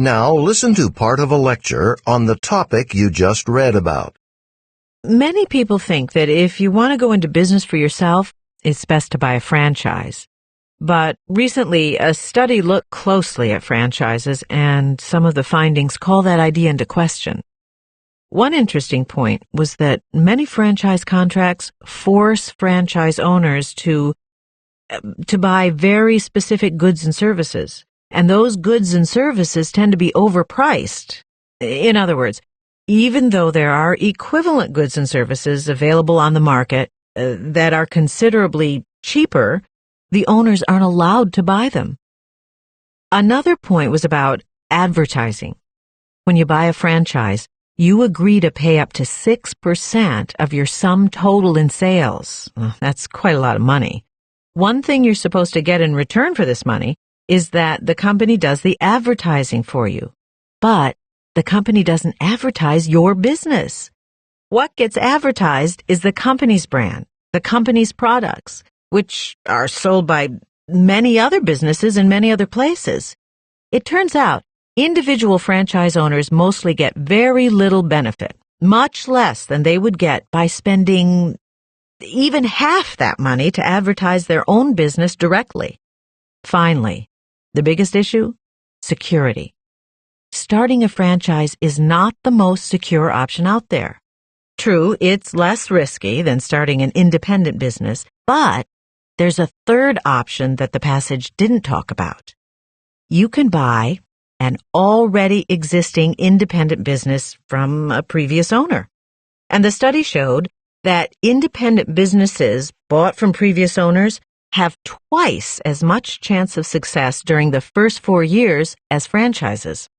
Now listen to part of a lecture on the topic you just read about. Many people think that if you want to go into business for yourself, it's best to buy a franchise. But recently, a study looked closely at franchises, and some of the findings call that idea into question. One interesting point was that many franchise contracts force franchise owners to buy very specific goods and services, and those goods and services tend to be overpriced. In other words, even though there are equivalent goods and services available on the market that are considerably cheaper, the owners aren't allowed to buy them. Another point was about advertising. When you buy a franchise, you agree to pay up to 6% of your sum total in sales. That's quite a lot of money. One thing you're supposed to get in return for this money is that the company does the advertising for you. But the company doesn't advertise your business. What gets advertised is the company's brand, the company's products, which are sold by many other businesses in many other places. It turns out individual franchise owners mostly get very little benefit, much less than they would get by spending even half that money to advertise their own business directly. Finally, the biggest issue? Security. Starting a franchise is not the most secure option out there. True, it's less risky than starting an independent business, but there's a third option that the passage didn't talk about. You can buy an already existing independent business from a previous owner. And the study showed that independent businesses bought from previous owners have twice as much chance of success during the first 4 years as franchises.